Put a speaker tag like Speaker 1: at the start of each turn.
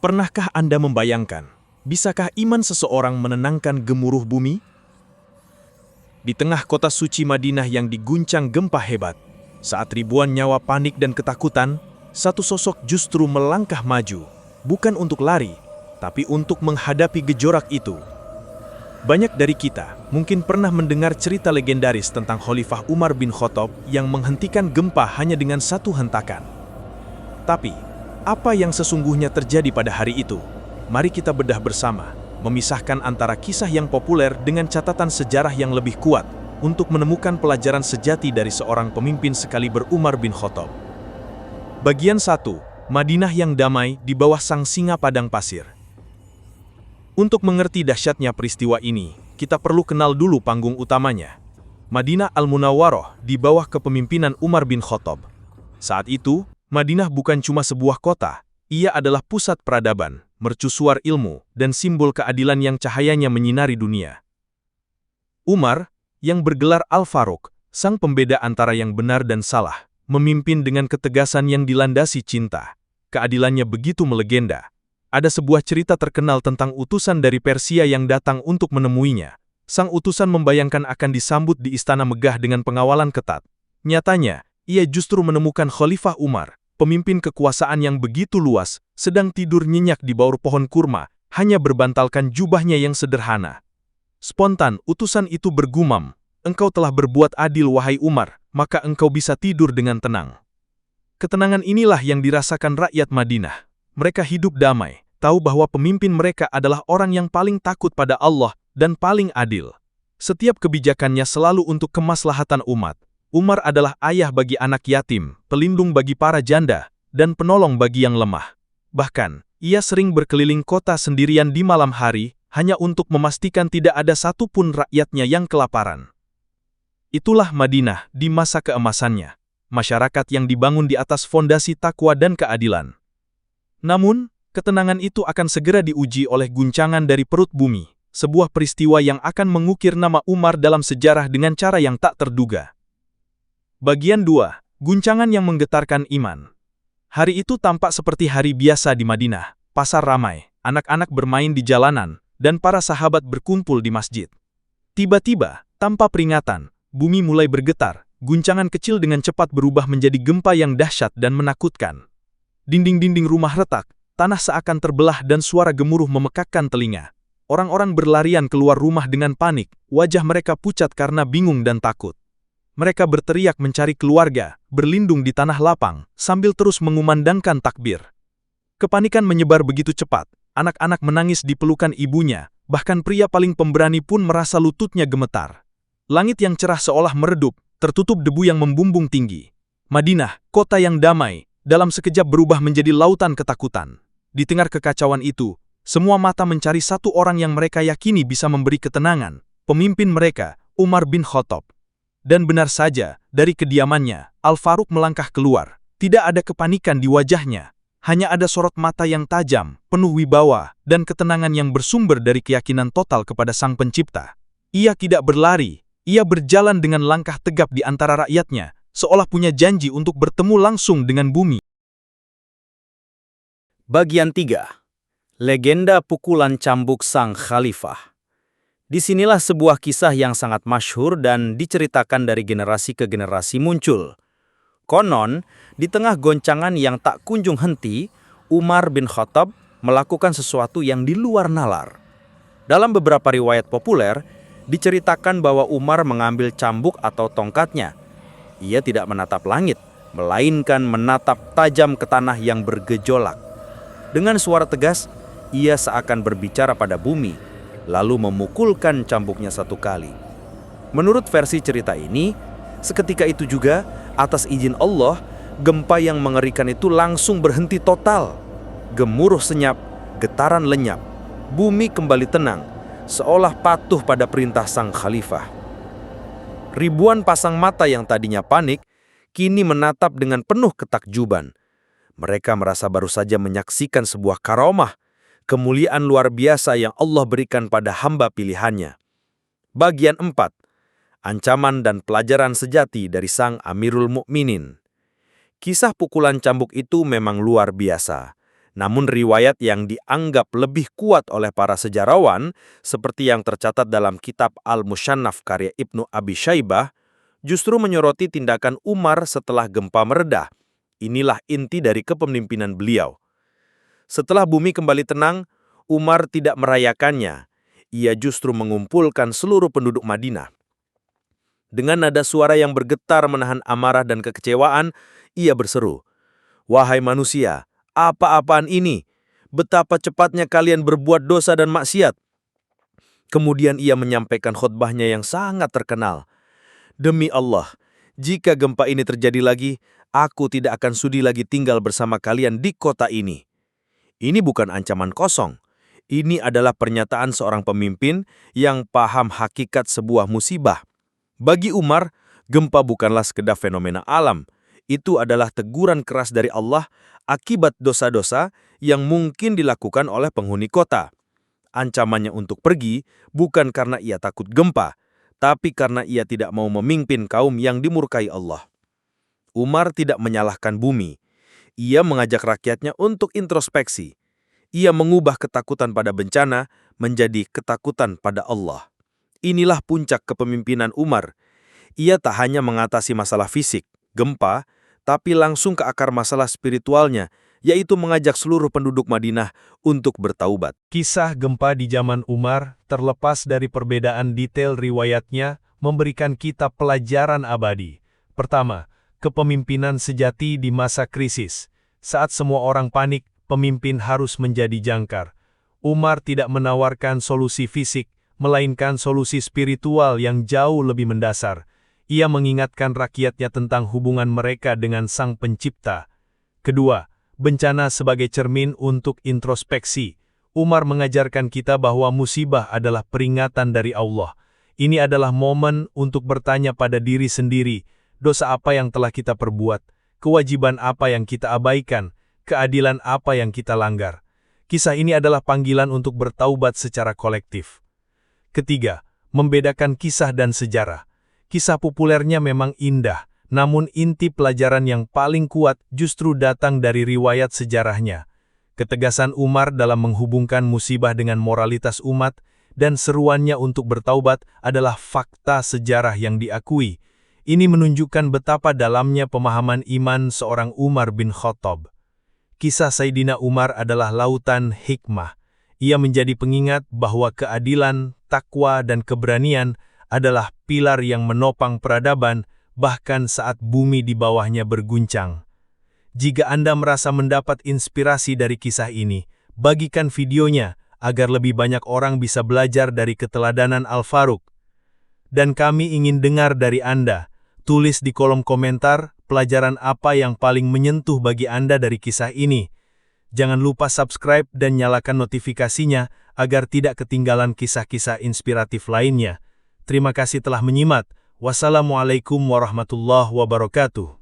Speaker 1: Pernahkah Anda membayangkan, bisakah iman seseorang menenangkan gemuruh bumi? Di tengah kota suci Madinah yang diguncang gempa hebat, saat ribuan nyawa panik dan ketakutan, satu sosok justru melangkah maju, bukan untuk lari, tapi untuk menghadapi gejolak itu. Banyak dari kita mungkin pernah mendengar cerita legendaris tentang Khalifah Umar bin Khattab yang menghentikan gempa hanya dengan satu hentakan. Tapi, apa yang sesungguhnya terjadi pada hari itu? Mari kita bedah bersama, memisahkan antara kisah yang populer dengan catatan sejarah yang lebih kuat untuk menemukan pelajaran sejati dari seorang pemimpin sekaliber Umar bin Khattab. Bagian 1. Madinah yang damai di bawah sang singa padang pasir. Untuk mengerti dahsyatnya peristiwa ini, kita perlu kenal dulu panggung utamanya. Madinah Al-Munawwarah di bawah kepemimpinan Umar bin Khattab. Saat itu, Madinah bukan cuma sebuah kota, ia adalah pusat peradaban, mercusuar ilmu, dan simbol keadilan yang cahayanya menyinari dunia. Umar, yang bergelar Al-Faruq, sang pembeda antara yang benar dan salah, memimpin dengan ketegasan yang dilandasi cinta. Keadilannya begitu melegenda. Ada sebuah cerita terkenal tentang utusan dari Persia yang datang untuk menemuinya. Sang utusan membayangkan akan disambut di istana megah dengan pengawalan ketat. Nyatanya, ia justru menemukan Khalifah Umar, pemimpin kekuasaan yang begitu luas, sedang tidur nyenyak di bawah pohon kurma, hanya berbantalkan jubahnya yang sederhana. Spontan, utusan itu bergumam, "Engkau telah berbuat adil wahai Umar, maka engkau bisa tidur dengan tenang." Ketenangan inilah yang dirasakan rakyat Madinah. Mereka hidup damai, tahu bahwa pemimpin mereka adalah orang yang paling takut pada Allah dan paling adil. Setiap kebijakannya selalu untuk kemaslahatan umat. Umar adalah ayah bagi anak yatim, pelindung bagi para janda, dan penolong bagi yang lemah. Bahkan, ia sering berkeliling kota sendirian di malam hari, hanya untuk memastikan tidak ada satupun rakyatnya yang kelaparan. Itulah Madinah di masa keemasannya, masyarakat yang dibangun di atas fondasi takwa dan keadilan. Namun, ketenangan itu akan segera diuji oleh guncangan dari perut bumi, sebuah peristiwa yang akan mengukir nama Umar dalam sejarah dengan cara yang tak terduga. Bagian 2. Guncangan yang menggetarkan iman. Hari itu tampak seperti hari biasa di Madinah. Pasar ramai, anak-anak bermain di jalanan, dan para sahabat berkumpul di masjid. Tiba-tiba, tanpa peringatan, bumi mulai bergetar. Guncangan kecil dengan cepat berubah menjadi gempa yang dahsyat dan menakutkan. Dinding-dinding rumah retak, tanah seakan terbelah dan suara gemuruh memekakkan telinga. Orang-orang berlarian keluar rumah dengan panik, wajah mereka pucat karena bingung dan takut. Mereka berteriak mencari keluarga, berlindung di tanah lapang, sambil terus mengumandangkan takbir. Kepanikan menyebar begitu cepat, anak-anak menangis di pelukan ibunya, bahkan pria paling pemberani pun merasa lututnya gemetar. Langit yang cerah seolah meredup, tertutup debu yang membumbung tinggi. Madinah, kota yang damai, dalam sekejap berubah menjadi lautan ketakutan. Di tengah kekacauan itu, semua mata mencari satu orang yang mereka yakini bisa memberi ketenangan, pemimpin mereka, Umar bin Khattab. Dan benar saja, dari kediamannya, Al-Faruq melangkah keluar. Tidak ada kepanikan di wajahnya, hanya ada sorot mata yang tajam, penuh wibawa, dan ketenangan yang bersumber dari keyakinan total kepada Sang Pencipta. Ia tidak berlari, ia berjalan dengan langkah tegap di antara rakyatnya, seolah punya janji untuk bertemu langsung dengan bumi.
Speaker 2: Bagian 3. Legenda pukulan cambuk sang khalifah. Disinilah sebuah kisah yang sangat masyhur dan diceritakan dari generasi ke generasi muncul. Konon, di tengah goncangan yang tak kunjung henti, Umar bin Khattab melakukan sesuatu yang di luar nalar. Dalam beberapa riwayat populer, diceritakan bahwa Umar mengambil cambuk atau tongkatnya. Ia tidak menatap langit, melainkan menatap tajam ke tanah yang bergejolak. Dengan suara tegas, ia seakan berbicara pada bumi, lalu memukulkan cambuknya satu kali. Menurut versi cerita ini, seketika itu juga, atas izin Allah, gempa yang mengerikan itu langsung berhenti total. Gemuruh senyap, getaran lenyap, bumi kembali tenang, seolah patuh pada perintah sang khalifah. Ribuan pasang mata yang tadinya panik, kini menatap dengan penuh ketakjuban. Mereka merasa baru saja menyaksikan sebuah karomah, kemuliaan luar biasa yang Allah berikan pada hamba pilihannya. Bagian 4. Ancaman dan pelajaran sejati dari sang Amirul Mukminin. Kisah pukulan cambuk itu memang luar biasa. Namun riwayat yang dianggap lebih kuat oleh para sejarawan, seperti yang tercatat dalam kitab Al-Mushannaf karya Ibnu Abi Syaibah, justru menyoroti tindakan Umar setelah gempa mereda. Inilah inti dari kepemimpinan beliau. Setelah bumi kembali tenang, Umar tidak merayakannya. Ia justru mengumpulkan seluruh penduduk Madinah. Dengan nada suara yang bergetar menahan amarah dan kekecewaan, ia berseru, "Wahai manusia, apa-apaan ini? Betapa cepatnya kalian berbuat dosa dan maksiat." Kemudian ia menyampaikan khutbahnya yang sangat terkenal. "Demi Allah, jika gempa ini terjadi lagi, aku tidak akan sudi lagi tinggal bersama kalian di kota ini." Ini bukan ancaman kosong. Ini adalah pernyataan seorang pemimpin yang paham hakikat sebuah musibah. Bagi Umar, gempa bukanlah sekedar fenomena alam. Itu adalah teguran keras dari Allah akibat dosa-dosa yang mungkin dilakukan oleh penghuni kota. Ancamannya untuk pergi bukan karena ia takut gempa, tapi karena ia tidak mau memimpin kaum yang dimurkai Allah. Umar tidak menyalahkan bumi. Ia mengajak rakyatnya untuk introspeksi. Ia mengubah ketakutan pada bencana menjadi ketakutan pada Allah. Inilah puncak kepemimpinan Umar. Ia tak hanya mengatasi masalah fisik, gempa, tapi langsung ke akar masalah spiritualnya, yaitu mengajak seluruh penduduk Madinah untuk bertaubat.
Speaker 1: Kisah gempa di zaman Umar, terlepas dari perbedaan detail riwayatnya, memberikan kita pelajaran abadi. Pertama, kepemimpinan sejati di masa krisis. Saat semua orang panik, pemimpin harus menjadi jangkar. Umar tidak menawarkan solusi fisik, melainkan solusi spiritual yang jauh lebih mendasar. Ia mengingatkan rakyatnya tentang hubungan mereka dengan Sang Pencipta. Kedua, bencana sebagai cermin untuk introspeksi. Umar mengajarkan kita bahwa musibah adalah peringatan dari Allah. Ini adalah momen untuk bertanya pada diri sendiri, dosa apa yang telah kita perbuat, kewajiban apa yang kita abaikan, keadilan apa yang kita langgar. Kisah ini adalah panggilan untuk bertaubat secara kolektif. Ketiga, membedakan kisah dan sejarah. Kisah populernya memang indah, namun inti pelajaran yang paling kuat justru datang dari riwayat sejarahnya. Ketegasan Umar dalam menghubungkan musibah dengan moralitas umat dan seruannya untuk bertaubat adalah fakta sejarah yang diakui. Ini menunjukkan betapa dalamnya pemahaman iman seorang Umar bin Khattab. Kisah Sayyidina Umar adalah lautan hikmah. Ia menjadi pengingat bahwa keadilan, takwa, dan keberanian adalah pilar yang menopang peradaban bahkan saat bumi di bawahnya berguncang. Jika Anda merasa mendapat inspirasi dari kisah ini, bagikan videonya agar lebih banyak orang bisa belajar dari keteladanan Al-Faruq. Dan kami ingin dengar dari Anda. Tulis di kolom komentar pelajaran apa yang paling menyentuh bagi Anda dari kisah ini. Jangan lupa subscribe dan nyalakan notifikasinya agar tidak ketinggalan kisah-kisah inspiratif lainnya. Terima kasih telah menyimak. Wassalamualaikum warahmatullahi wabarakatuh.